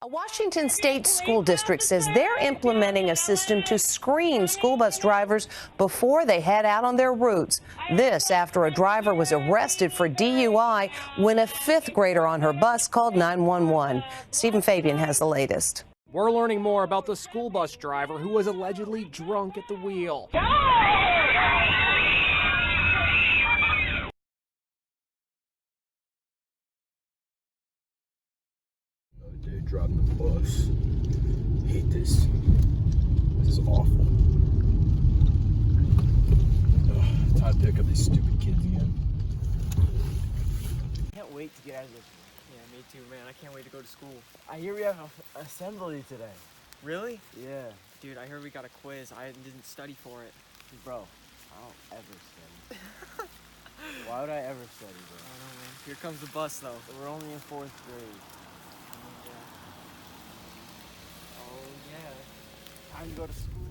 A Washington state school district says they're implementing a system to screen school bus drivers before they head out on their routes. This after a driver was arrested for DUI when a fifth grader on her bus called 911. Stephen Fabian has the latest. We're learning more about the school bus driver who was allegedly drunk at the wheel. Driving the bus. Hate this. This is awful. Ugh, time to pick up these stupid kids again. I can't wait to get out of this. Yeah, me too, man. I can't wait to go to school. I hear we have an assembly today. Really? Yeah. Dude, I heard we got a quiz. I didn't study for it. Bro, I don't ever study. Why would I ever study, bro? I don't know, man. Here comes the bus, though. We're only in 4th grade. Oh, yeah. Time to go to school.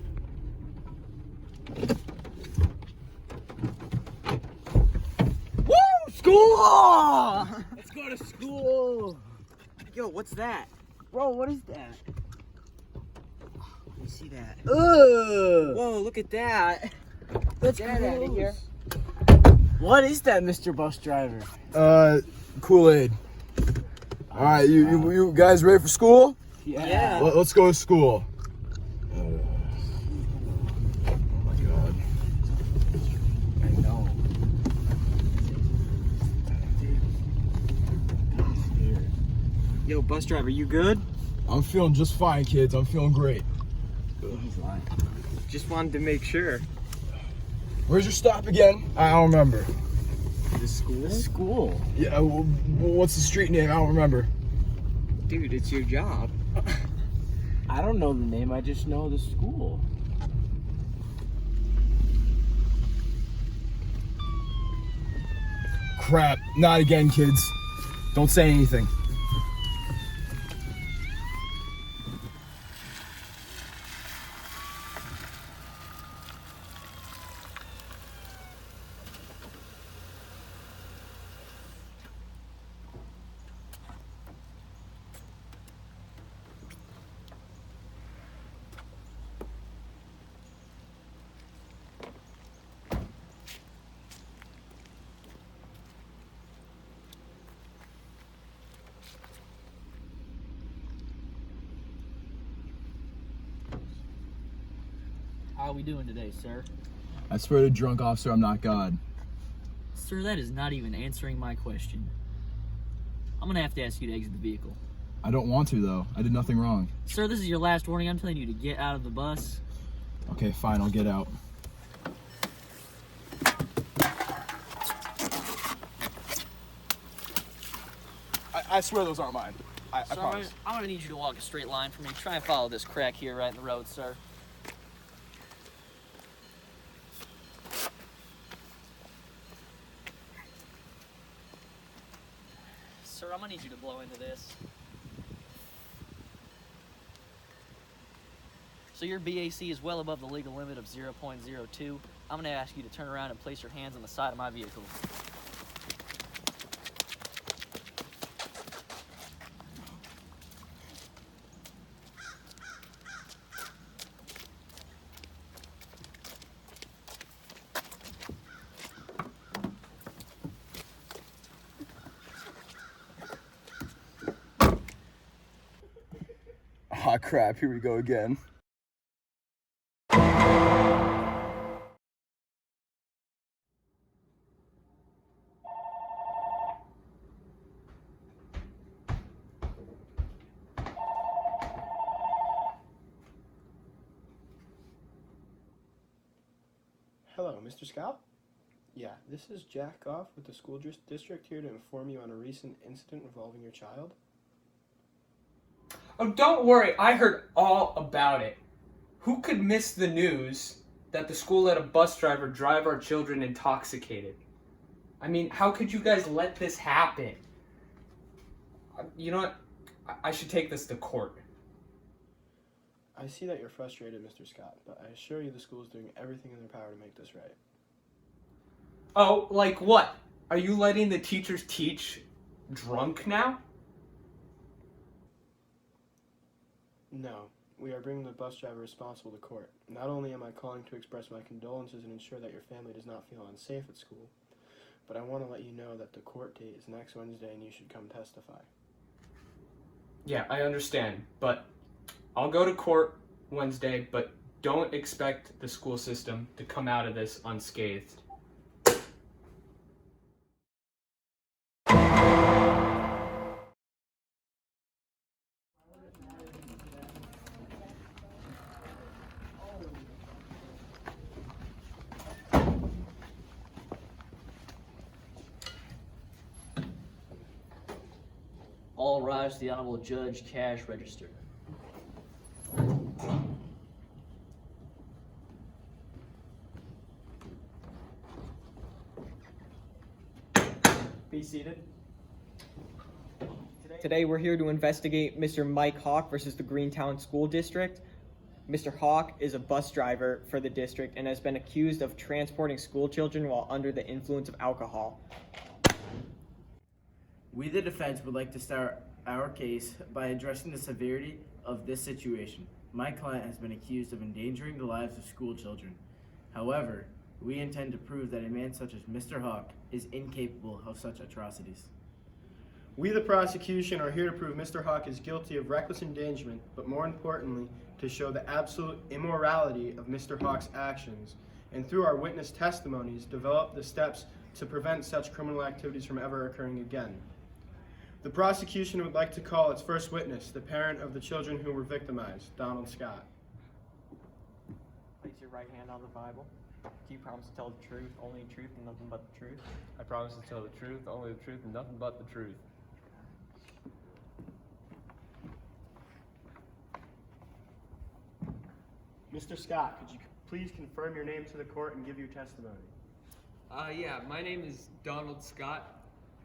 Woo! School! Let's go to school! Yo, what's that? Bro, what is that? Let me see that. Ugh! Whoa, look at that. Let's Get out of here. What is that, Mr. Bus Driver? Kool-Aid. All right, you guys ready for school? Yeah. Let's go to school. Oh my God. I know. Yo, bus driver, you good? I'm feeling just fine, kids. I'm feeling great. He's lying. Just wanted to make sure. Where's your stop again? I don't remember. The school? The school? Yeah, what's the street name? I don't remember. Dude, it's your job. I don't know the name, I just know the school. Crap, not again, kids. Don't say anything. How are we doing today, sir? I swear to drunk officer, I'm not God. Sir, that is not even answering my question. I'm gonna have to ask you to exit the vehicle. I don't want to, though. I did nothing wrong. Sir, this is your last warning. I'm telling you to get out of the bus. Okay, fine, I'll get out. I swear those aren't mine. I Sir, promise. I'm gonna need you to walk a straight line for me. Try and follow this crack here right in the road, sir. Sir, I'm gonna need you to blow into this. So your BAC is well above the legal limit of 0.02. I'm gonna ask you to turn around and place your hands on the side of my vehicle. Ah, crap, here we go again. Hello, Mr. Scott? Yeah, this is Jack Goff with the school district here to inform you on a recent incident involving your child. Oh, don't worry. I heard all about it. Who could miss the news that the school let a bus driver drive our children intoxicated? I mean, how could you guys let this happen? You know what? I should take this to court. I see that you're frustrated, Mr. Scott, but I assure you the school is doing everything in their power to make this right. Oh, like what? Are you letting the teachers teach drunk now? No, we are bringing the bus driver responsible to court. Not only am I calling to express my condolences and ensure that your family does not feel unsafe at school, but I want to let you know that the court date is next Wednesday and you should come testify. Yeah, I understand, but I'll go to court Wednesday, but don't expect the school system to come out of this unscathed. All rise to the Honorable Judge Cash Register. Be seated. Today we're here to investigate Mr. Mike Hawk versus the Greentown School District. Mr. Hawk is a bus driver for the district and has been accused of transporting school children while under the influence of alcohol. We, the defense, would like to start our case by addressing the severity of this situation. My client has been accused of endangering the lives of school children. However, we intend to prove that a man such as Mr. Hawk is incapable of such atrocities. We, the prosecution, are here to prove Mr. Hawk is guilty of reckless endangerment, but more importantly, to show the absolute immorality of Mr. Hawk's actions, and through our witness testimonies, develop the steps to prevent such criminal activities from ever occurring again. The prosecution would like to call its first witness, the parent of the children who were victimized, Donald Scott. Place your right hand on the Bible. Do you promise to tell the truth, only the truth, and nothing but the truth? I promise to tell the truth, only the truth, and nothing but the truth. Mr. Scott, could you please confirm your name to the court and give your testimony? Yeah, my name is Donald Scott,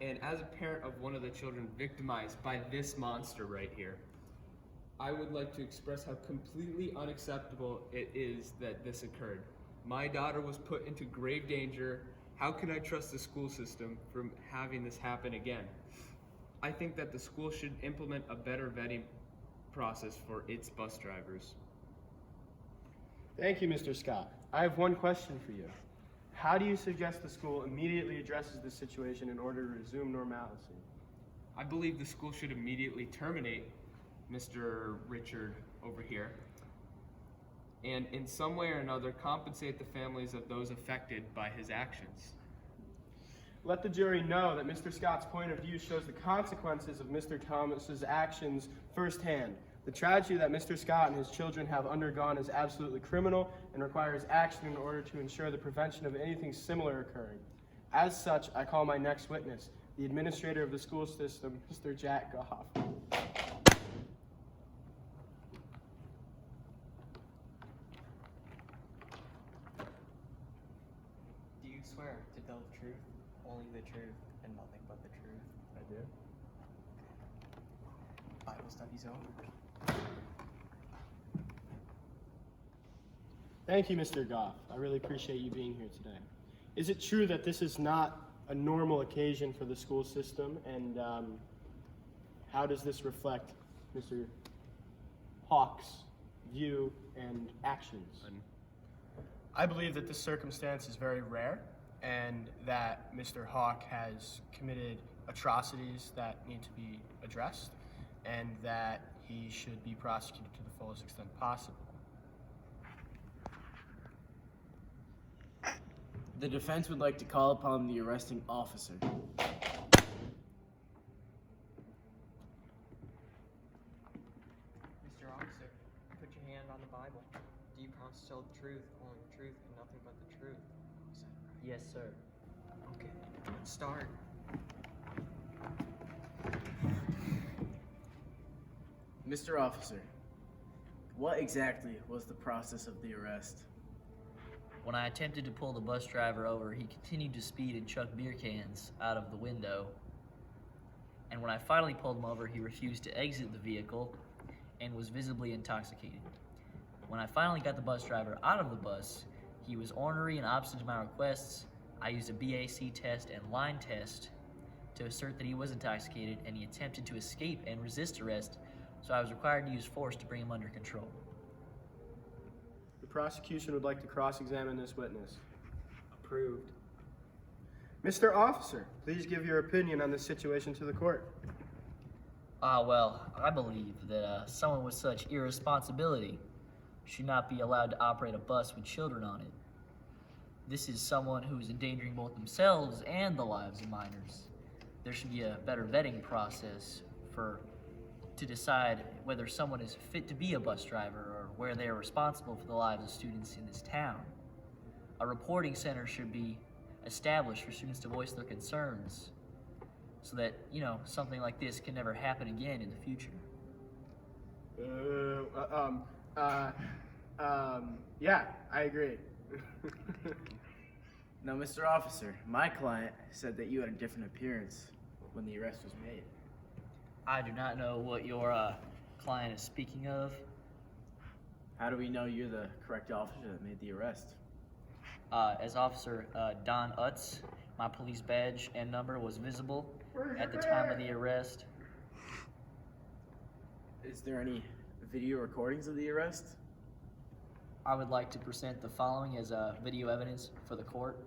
and as a parent of one of the children victimized by this monster right here, I would like to express how completely unacceptable it is that this occurred. My daughter was put into grave danger. How can I trust the school system from having this happen again? I think that the school should implement a better vetting process for its bus drivers. Thank you, Mr. Scott. I have one question for you. How do you suggest the school immediately addresses this situation in order to resume normalcy? I believe the school should immediately terminate Mr. Richard over here, and in some way or another compensate the families of those affected by his actions. Let the jury know that Mr. Scott's point of view shows the consequences of Mr. Thomas's actions firsthand. The tragedy that Mr. Scott and his children have undergone is absolutely criminal and requires action in order to ensure the prevention of anything similar occurring. As such, I call my next witness, the administrator of the school system, Mr. Jack Goff. Do you swear to tell the truth, only the truth, and nothing but the truth? I do. Bible study's over. Thank you, Mr. Goff. I really appreciate you being here today. Is it true that this is not a normal occasion for the school system, and how does this reflect Mr. Hawk's view and actions? I believe that this circumstance is very rare, and that Mr. Hawk has committed atrocities that need to be addressed, and that he should be prosecuted to the fullest extent possible. The defense would like to call upon the arresting officer. Mr. Officer, put your hand on the Bible. Do you promise to tell the truth, only the truth, and nothing but the truth? Is that right? Yes, sir. Okay, let's start. Mr. Officer, what exactly was the process of the arrest? When I attempted to pull the bus driver over, he continued to speed and chuck beer cans out of the window. And when I finally pulled him over, he refused to exit the vehicle and was visibly intoxicated. When I finally got the bus driver out of the bus, he was ornery and obstinate to my requests. I used a BAC test and line test to assert that he was intoxicated, and he attempted to escape and resist arrest so I was required to use force to bring him under control. The prosecution would like to cross-examine this witness. Approved. Mr. Officer, please give your opinion on this situation to the court. Well, I believe that someone with such irresponsibility should not be allowed to operate a bus with children on it. This is someone who is endangering both themselves and the lives of minors. There should be a better vetting process to decide whether someone is fit to be a bus driver or where they are responsible for the lives of students in this town. A reporting center should be established for students to voice their concerns so that, something like this can never happen again in the future. Yeah, I agree. Now, Mr. Officer, my client said that you had a different appearance when the arrest was made. I do not know what your client is speaking of. How do we know you're the correct officer that made the arrest? As Officer Don Utz, my police badge and number was visible at the time of the arrest. Is there any video recordings of the arrest? I would like to present the following as video evidence for the court.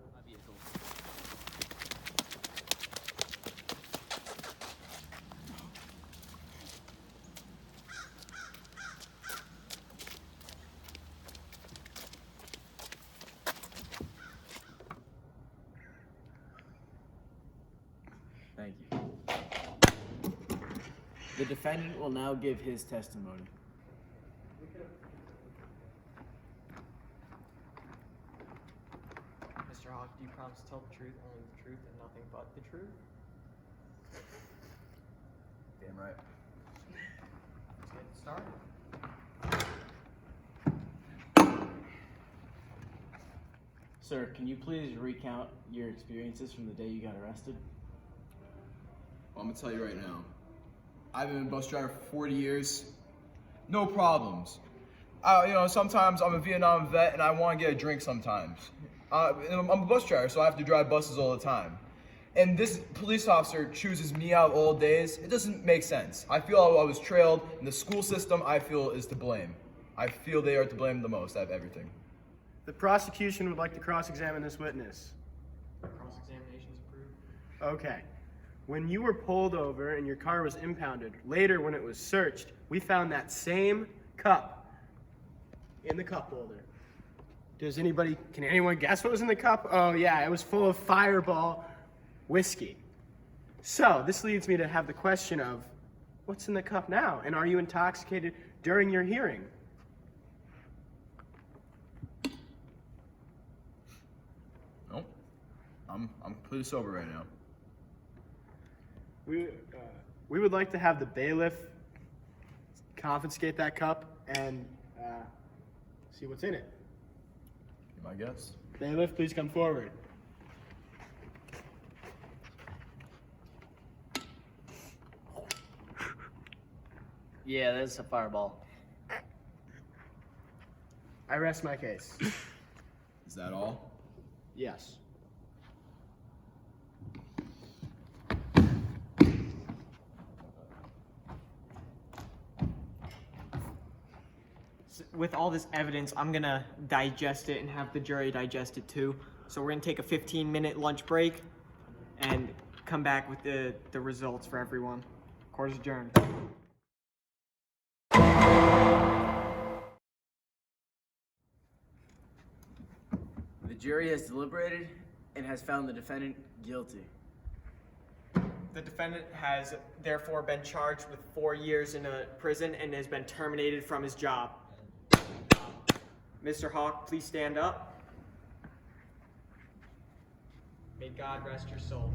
Thank you. The defendant will now give his testimony. Mr. Hawk, do you promise to tell the truth, only the truth, and nothing but the truth? Damn right. Let's get started. Sir, can you please recount your experiences from the day you got arrested? Well, I'm gonna tell you right now. I've been a bus driver for 40 years. No problems. Sometimes I'm a Vietnam vet and I want to get a drink sometimes. I'm a bus driver, so I have to drive buses all the time. And this police officer chooses me out all days. It doesn't make sense. I feel I was trailed, and the school system, I feel, is to blame. I feel they are to blame the most out of everything. The prosecution would like to cross-examine this witness. Cross-examination is approved. Okay. When you were pulled over and your car was impounded, later when it was searched, we found that same cup in the cup holder. Can anyone guess what was in the cup? Oh yeah, it was full of Fireball whiskey. So this leads me to have the question of, what's in the cup now? And are you intoxicated during your hearing? Nope. I'm pretty sober right now. We would like to have the bailiff confiscate that cup and see what's in it. My guess. Bailiff, please come forward. Yeah, that's a Fireball. I rest my case. Is that all? Yes. With all this evidence, I'm gonna digest it and have the jury digest it too. So we're gonna take a 15-minute lunch break and come back with the results for everyone. Court is adjourned. The jury has deliberated and has found the defendant guilty. The defendant has therefore been charged with 4 years in a prison and has been terminated from his job. Mr. Hawk, please stand up. May God rest your soul.